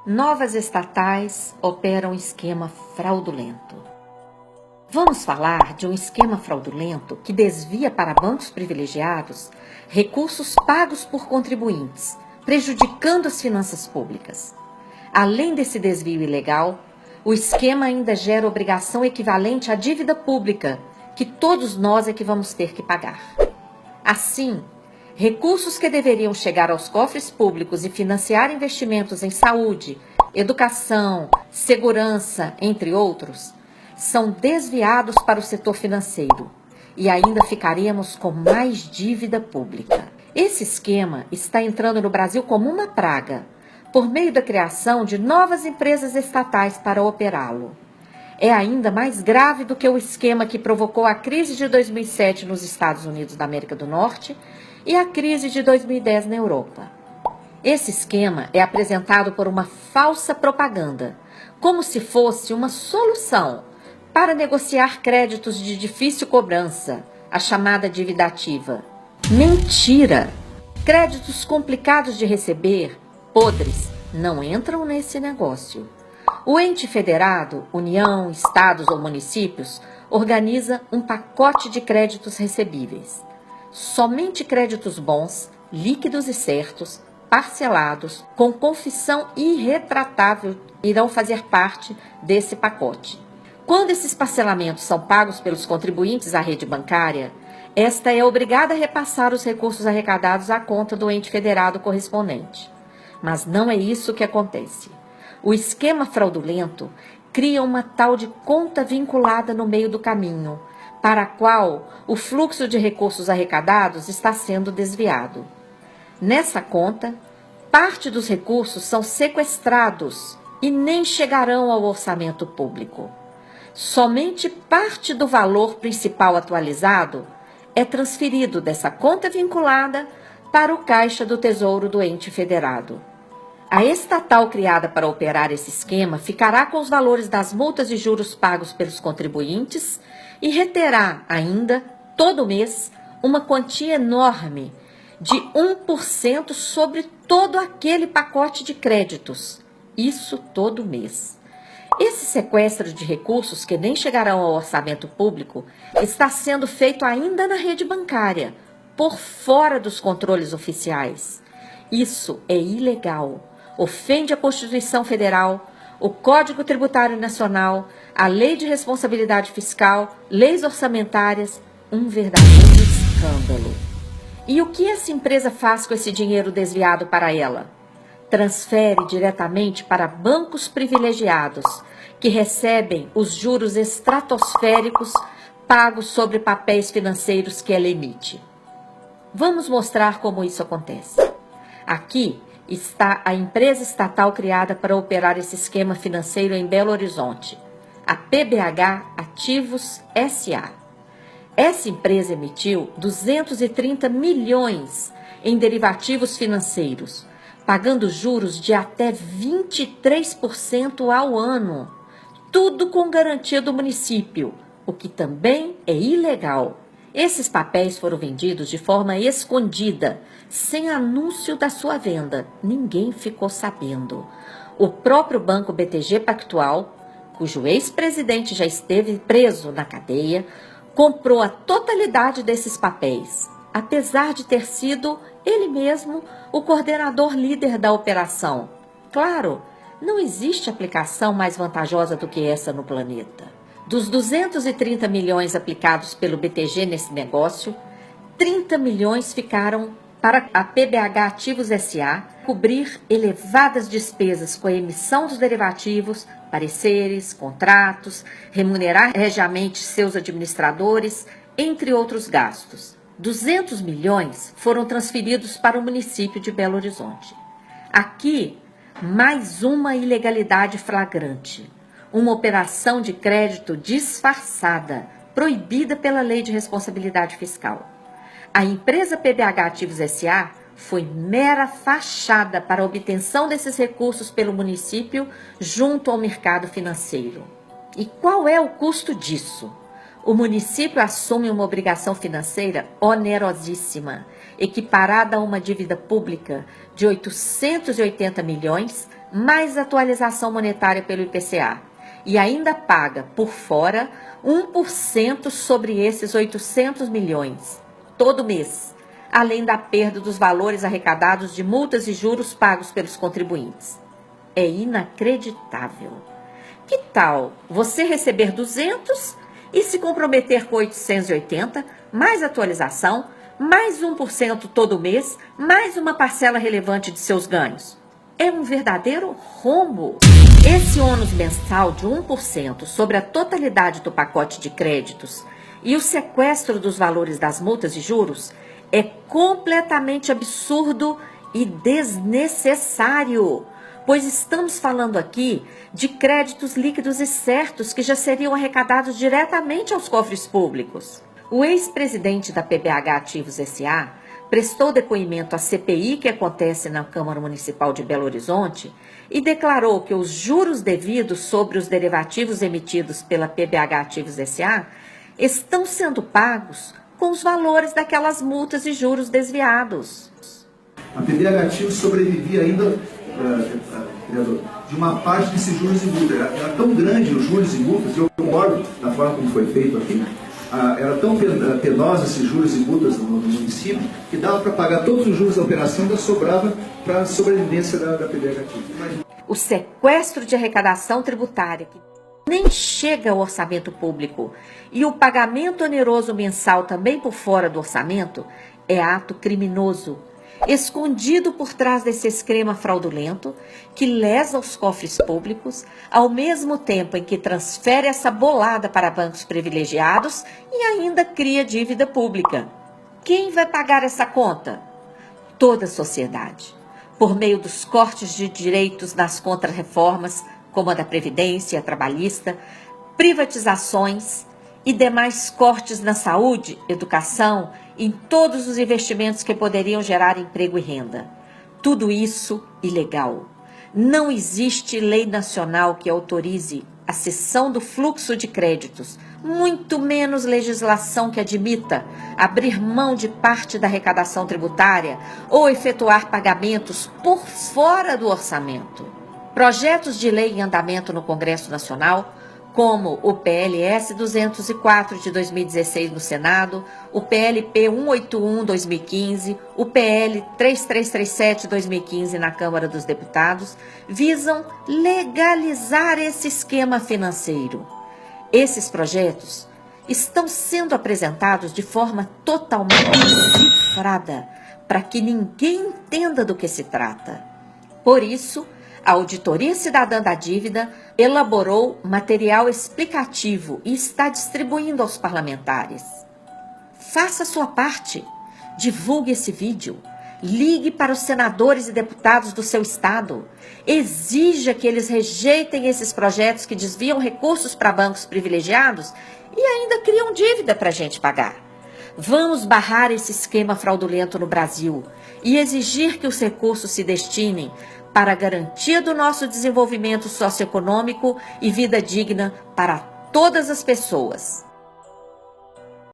Novas estatais operam esquema fraudulento. Vamos falar de um esquema fraudulento que desvia para bancos privilegiados recursos pagos por contribuintes, prejudicando as finanças públicas. Além desse desvio ilegal, o esquema ainda gera obrigação equivalente à dívida pública, que todos nós é que vamos ter que pagar. Assim, recursos que deveriam chegar aos cofres públicos e financiar investimentos em saúde, educação, segurança, entre outros, são desviados para o setor financeiro e ainda ficaremos com mais dívida pública. Esse esquema está entrando no Brasil como uma praga, por meio da criação de novas empresas estatais para operá-lo. É ainda mais grave do que o esquema que provocou a crise de 2007 nos Estados Unidos da América do Norte e a crise de 2010 na Europa. Esse esquema é apresentado por uma falsa propaganda, como se fosse uma solução para negociar créditos de difícil cobrança, a chamada dívida ativa. Mentira! Créditos complicados de receber, podres, não entram nesse negócio. O ente federado, União, estados ou municípios, organiza um pacote de créditos recebíveis. Somente créditos bons, líquidos e certos, parcelados, com confissão irretratável, irão fazer parte desse pacote. Quando esses parcelamentos são pagos pelos contribuintes à rede bancária, esta é obrigada a repassar os recursos arrecadados à conta do ente federado correspondente. Mas não é isso que acontece. O esquema fraudulento cria uma tal de conta vinculada no meio do caminho, para a qual o fluxo de recursos arrecadados está sendo desviado. Nessa conta, parte dos recursos são sequestrados e nem chegarão ao orçamento público. Somente parte do valor principal atualizado é transferido dessa conta vinculada para o caixa do Tesouro do ente federado. A estatal criada para operar esse esquema ficará com os valores das multas e juros pagos pelos contribuintes e reterá ainda, todo mês, uma quantia enorme de 1% sobre todo aquele pacote de créditos. Isso todo mês. Esse sequestro de recursos que nem chegarão ao orçamento público está sendo feito ainda na rede bancária, por fora dos controles oficiais. Isso é ilegal. Ofende a Constituição Federal, o Código Tributário Nacional, a Lei de Responsabilidade Fiscal, leis orçamentárias, um verdadeiro escândalo. E o que essa empresa faz com esse dinheiro desviado para ela? Transfere diretamente para bancos privilegiados, que recebem os juros estratosféricos pagos sobre papéis financeiros que ela emite. Vamos mostrar como isso acontece. Aqui está a empresa estatal criada para operar esse esquema financeiro em Belo Horizonte, a PBH Ativos S.A. Essa empresa emitiu 230 milhões em derivativos financeiros, pagando juros de até 23% ao ano, tudo com garantia do município, o que também é ilegal. Esses papéis foram vendidos de forma escondida, sem anúncio da sua venda. Ninguém ficou sabendo. O próprio Banco BTG Pactual, cujo ex-presidente já esteve preso na cadeia, comprou a totalidade desses papéis, apesar de ter sido ele mesmo o coordenador líder da operação. Claro, não existe aplicação mais vantajosa do que essa no planeta. Dos 230 milhões aplicados pelo BTG nesse negócio, 30 milhões ficaram para a PBH Ativos S.A. cobrir elevadas despesas com a emissão dos derivativos, pareceres, contratos, remunerar regiamente seus administradores, entre outros gastos. 200 milhões foram transferidos para o município de Belo Horizonte. Aqui, mais uma ilegalidade flagrante. Uma operação de crédito disfarçada, proibida pela Lei de Responsabilidade Fiscal. A empresa PBH Ativos S.A. foi mera fachada para a obtenção desses recursos pelo município junto ao mercado financeiro. E qual é o custo disso? O município assume uma obrigação financeira onerosíssima, equiparada a uma dívida pública de 880 milhões, mais atualização monetária pelo IPCA. E ainda paga, por fora, 1% sobre esses 800 milhões, todo mês, além da perda dos valores arrecadados de multas e juros pagos pelos contribuintes. É inacreditável. Que tal você receber 200 e se comprometer com 880, mais atualização, mais 1% todo mês, mais uma parcela relevante de seus ganhos? É um verdadeiro rombo. Esse ônus mensal de 1% sobre a totalidade do pacote de créditos e o sequestro dos valores das multas e juros é completamente absurdo e desnecessário, pois estamos falando aqui de créditos líquidos e certos que já seriam arrecadados diretamente aos cofres públicos. O ex-presidente da PBH Ativos S.A. prestou depoimento à CPI que acontece na Câmara Municipal de Belo Horizonte e declarou que os juros devidos sobre os derivativos emitidos pela PBH Ativos S.A. estão sendo pagos com os valores daquelas multas e juros desviados. A PBH Ativos sobrevivia ainda, de uma parte desses juros e multas. Era tão grande os juros e multas, e eu concordo da forma como foi feito aqui, era tão penosa esses juros e multas no município, que dava para pagar todos os juros da operação, ainda sobrava para a sobrevivência da PBH Ativos. O sequestro de arrecadação tributária, que nem chega ao orçamento público, e o pagamento oneroso mensal também por fora do orçamento, é ato criminoso, escondido por trás desse esquema fraudulento que lesa os cofres públicos, ao mesmo tempo em que transfere essa bolada para bancos privilegiados e ainda cria dívida pública. Quem vai pagar essa conta? Toda a sociedade, por meio dos cortes de direitos nas contrarreformas, como a da Previdência, a trabalhista, privatizações e demais cortes na saúde, educação, em todos os investimentos que poderiam gerar emprego e renda. Tudo isso ilegal. Não existe lei nacional que autorize a cessão do fluxo de créditos, muito menos legislação que admita abrir mão de parte da arrecadação tributária ou efetuar pagamentos por fora do orçamento. Projetos de lei em andamento no Congresso Nacional, como o PLS 204 de 2016 no Senado, o PLP 181-2015, o PL 3337-2015 na Câmara dos Deputados, visam legalizar esse esquema financeiro. Esses projetos estão sendo apresentados de forma totalmente cifrada, para que ninguém entenda do que se trata. Por isso, a Auditoria Cidadã da Dívida elaborou material explicativo e está distribuindo aos parlamentares. Faça a sua parte, divulgue esse vídeo, ligue para os senadores e deputados do seu estado, exija que eles rejeitem esses projetos que desviam recursos para bancos privilegiados e ainda criam dívida para a gente pagar. Vamos barrar esse esquema fraudulento no Brasil e exigir que os recursos se destinem para a garantia do nosso desenvolvimento socioeconômico e vida digna para todas as pessoas.